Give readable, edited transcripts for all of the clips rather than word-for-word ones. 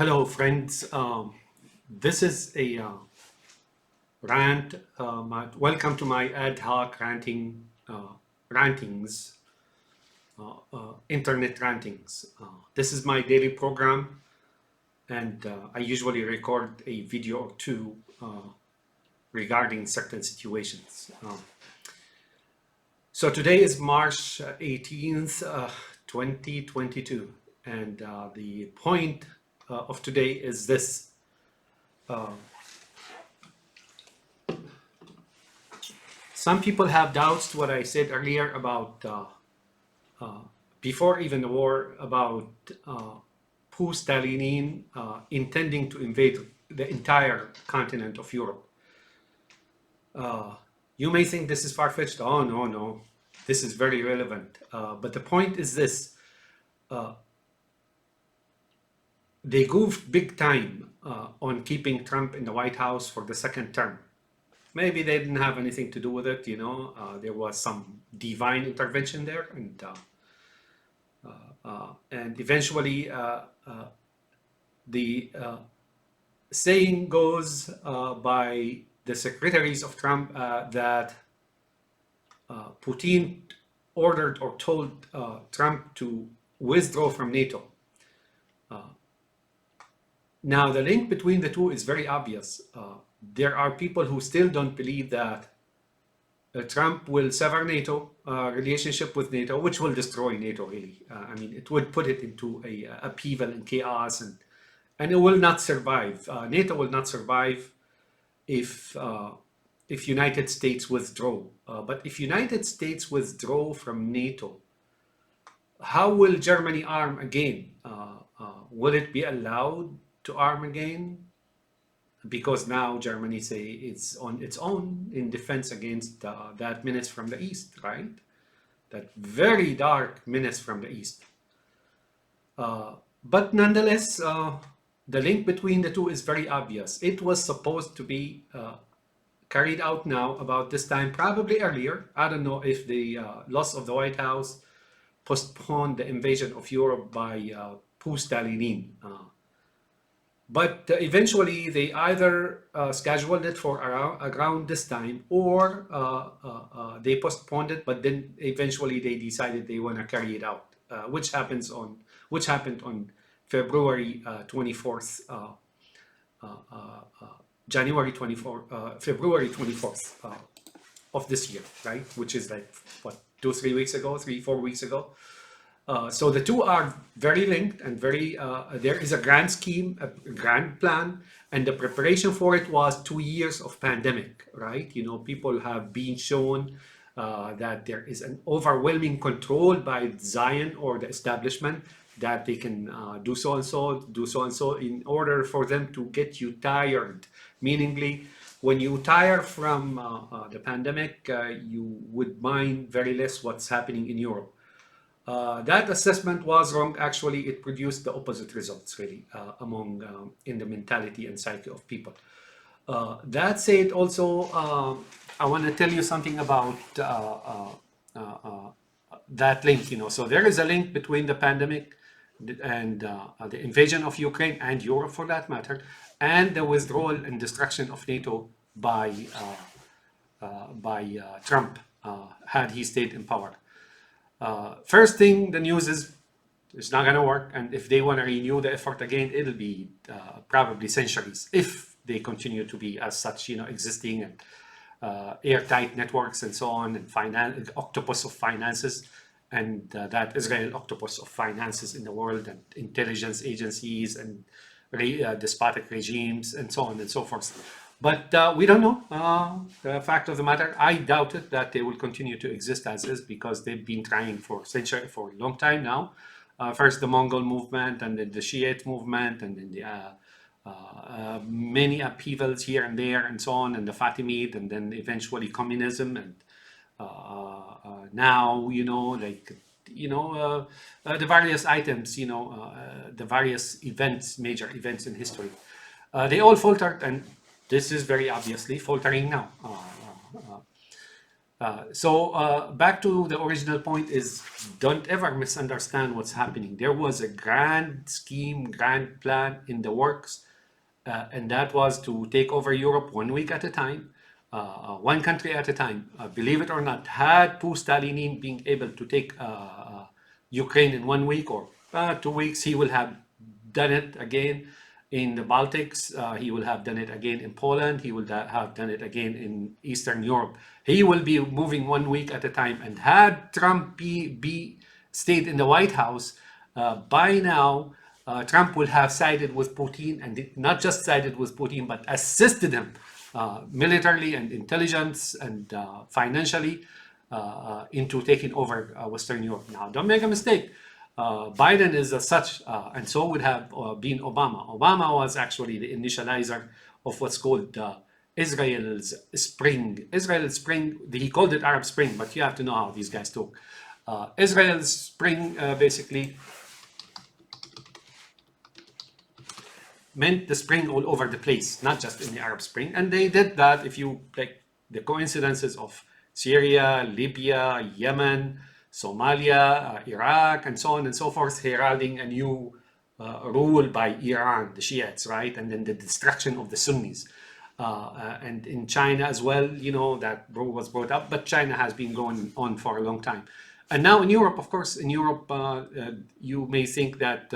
Hello, friends. This is a rant. Welcome to my ad hoc rantings, internet rantings. This is my daily program, and I usually record a video or two regarding certain situations. So today is March 18th, 2022, and the point of today is this. Some people have doubts to what I said earlier about before even the war about Stalinine intending to invade the entire continent of Europe. You may think this is far-fetched. Oh, no. This is very relevant. But the point is this. They goofed big time on keeping Trump in the White House for the second term. Maybe they didn't have anything to do with it, there was some divine intervention there, and eventually the saying goes by the secretaries of Trump that Putin ordered or told Trump to withdraw from NATO. Now, the link between the two is very obvious. There are people who still don't believe that Trump will sever NATO relationship with NATO, which will destroy NATO, really. It would put it into a upheaval and chaos, and it will not survive. NATO will not survive if United States withdraw. But if United States withdraw from NATO, how will Germany arm again? Will it be allowed to arm again? Because now Germany say it's on its own in defense against that menace from the east, right? That very dark menace from the east. But nonetheless, the link between the two is very obvious. It was supposed to be carried out now about this time, probably earlier. I don't know if the loss of the White House postponed the invasion of Europe by Stalinine. But eventually, they either scheduled it for around this time, or they postponed it. But then eventually, they decided they want to carry it out, which happened on February 24th, January 24th, February 24th of this year, right? Which is like what, 4 weeks ago. So the two are very linked and very, there is a grand scheme, a grand plan, and the preparation for it was 2 years of pandemic, right? People have been shown that there is an overwhelming control by Zion or the establishment that they can do so and so in order for them to get you tired. Meaningly, when you tire from the pandemic, you would mind very less what's happening in Europe. That assessment was wrong. Actually, it produced the opposite results, really, in the mentality and psyche of people. That said, also, I want to tell you something about that link. So there is a link between the pandemic and the invasion of Ukraine and Europe, for that matter, and the withdrawal and destruction of NATO by Trump, had he stayed in power. First thing, the news is it's not going to work. And if they want to renew the effort again, it'll be probably centuries if they continue to be as such, existing and airtight networks and so on, and octopus of finances, and that Israel octopus of finances in the world, and intelligence agencies and despotic regimes and so on and so forth. But we don't know. The fact of the matter, I doubt it that they will continue to exist as is, because they've been trying for a long time now. First the Mongol movement, and then the Shiite movement, and then the many upheavals here and there and so on, and the Fatimid, and then eventually communism, and now, the various items, the various events, major events in history. They all faltered, and this is very obviously faltering now. Back to the original point is, don't ever misunderstand what's happening. There was a grand scheme, grand plan in the works, and that was to take over Europe 1 week at a time, one country at a time. Believe it or not, had Stalin being able to take Ukraine in 1 week or 2 weeks, he will have done it again in the Baltics. He will have done it again in Poland. He will have done it again in Eastern Europe. He will be moving 1 week at a time. And had Trump be stayed in the White House, by now, Trump will have sided with Putin, and not just sided with Putin, but assisted him militarily and intelligence and financially into taking over Western Europe. Now, don't make a mistake. Biden is as such, and so would have been Obama. Obama was actually the initializer of what's called Israel's Spring. Israel's Spring, he called it Arab Spring, but you have to know how these guys talk. Israel's Spring basically meant the spring all over the place, not just in the Arab Spring. And they did that, if you like the coincidences of Syria, Libya, Yemen, Somalia, Iraq, and so on and so forth, heralding a new rule by Iran, the Shiites, right? And then the destruction of the Sunnis. And in China as well, you know, that was brought up, but China has been going on for a long time. And now in Europe, of course, in Europe, you may think that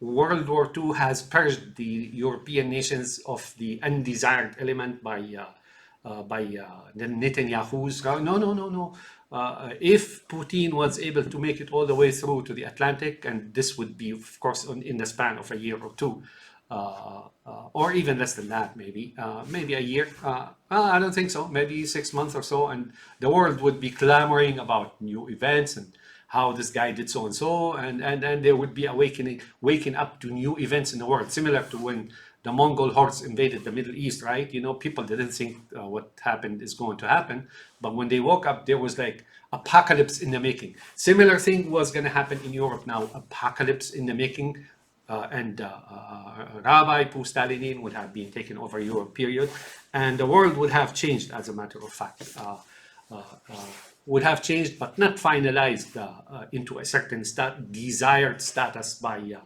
World War II has purged the European nations of the undesired element by the Netanyahu's. No. If Putin was able to make it all the way through to the Atlantic, and this would be, of course, in the span of a year or two, or even less than that, maybe a year. I don't think so. Maybe 6 months or so, and the world would be clamoring about new events and how this guy did so and so, and there would be waking up to new events in the world, similar to when the Mongol hordes invaded the Middle East, right? You know, people didn't think what happened is going to happen, but when they woke up, there was like apocalypse in the making. Similar thing was going to happen in Europe now, apocalypse in the making, and Rabbi Stalin would have been taken over Europe, period, and the world would have changed, as a matter of fact. Would have changed, but not finalized into a certain desired status by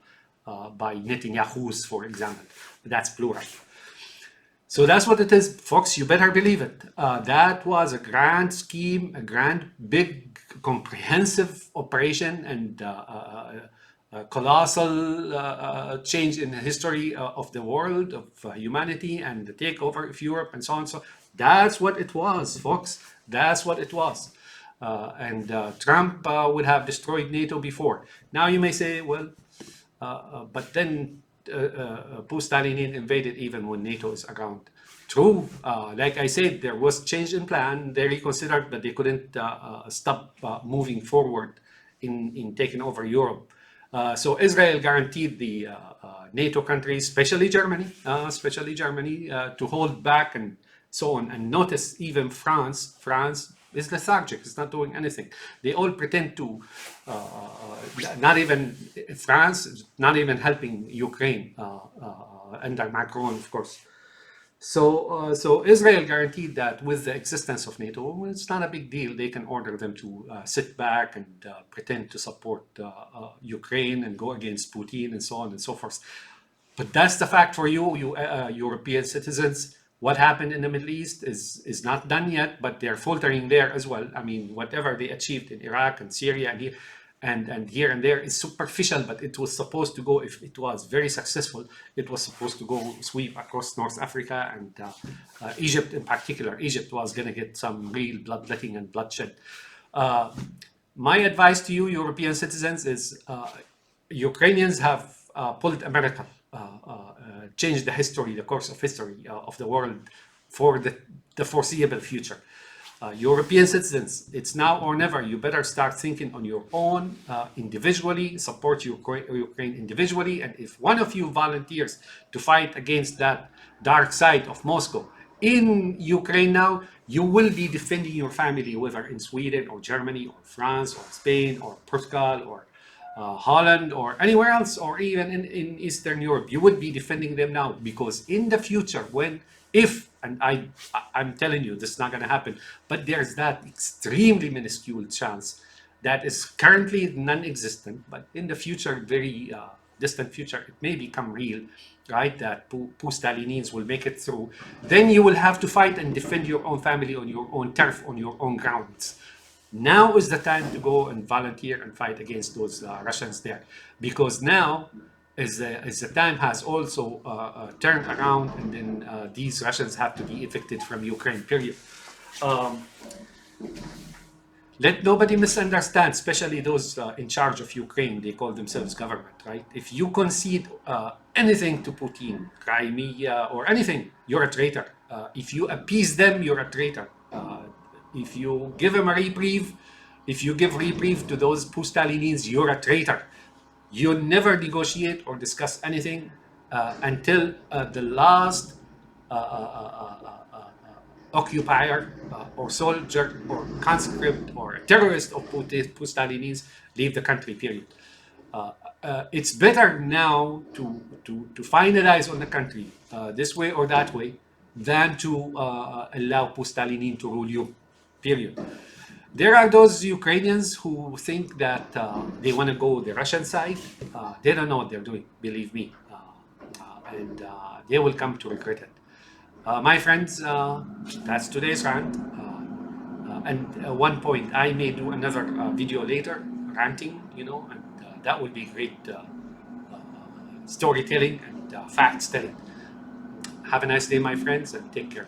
Netanyahu's, for example. That's plural. So that's what it is, folks. You better believe it. That was a grand scheme, a grand, big, comprehensive operation, and a colossal change in the history of the world, of humanity, and the takeover of Europe, and so on. So that's what it was, folks. That's what it was. And Trump would have destroyed NATO before. Now you may say, well, but then Stalin invaded even when NATO is around. True. Like I said, there was change in plan. They reconsidered that they couldn't stop moving forward in taking over Europe. So Israel guaranteed the NATO countries, especially Germany, to hold back and so on. And notice even France is lethargic. It's not doing anything. They all pretend to, not even France, not even helping Ukraine under Macron, of course. So Israel guaranteed that with the existence of NATO, it's not a big deal. They can order them to sit back and pretend to support Ukraine and go against Putin and so on and so forth. But that's the fact for you European citizens. What happened in the Middle East is not done yet, but they're faltering there as well. I mean, whatever they achieved in Iraq and Syria and here and there is superficial, but it was supposed to go, if it was very successful, it was supposed to go sweep across North Africa and Egypt in particular. Egypt was going to get some real bloodletting and bloodshed. My advice to you, European citizens, is Ukrainians have pulled America. Change the course of history of the world for the foreseeable future. European citizens, it's now or never. You better start thinking on your own, individually, support Ukraine individually, and if one of you volunteers to fight against that dark side of Moscow in Ukraine now, you will be defending your family, whether in Sweden or Germany or France or Spain or Portugal or Holland or anywhere else, or even in Eastern Europe, you would be defending them now, because in the future, I'm telling you, this is not going to happen, but there's that extremely minuscule chance that is currently non-existent, but in the future, very distant future, it may become real, right? That Stalinins will make it through. Then you will have to fight and defend your own family on your own turf, on your own grounds. Now is the time to go and volunteer and fight against those Russians there, because now, as the time has also turned around, and then these Russians have to be evicted from Ukraine. Period. Let nobody misunderstand, especially those in charge of Ukraine. They call themselves government, right? If you concede anything to Putin, Crimea or anything, you're a traitor. If you appease them, you're a traitor. If you give them a reprieve, if you give reprieve to those Stalinins, you're a traitor. You never negotiate or discuss anything until the last occupier or soldier or conscript or terrorist of Stalinins leave the country, period. It's better now to finalize on the country this way or that way than to allow Stalinin to rule you, period. There are those Ukrainians who think that they want to go the Russian side. They don't know what they're doing, believe me. And they will come to regret it. My friends, that's today's rant. And at one point, I may do another video later, ranting, and that would be great storytelling and facts telling. Have a nice day, my friends, and take care.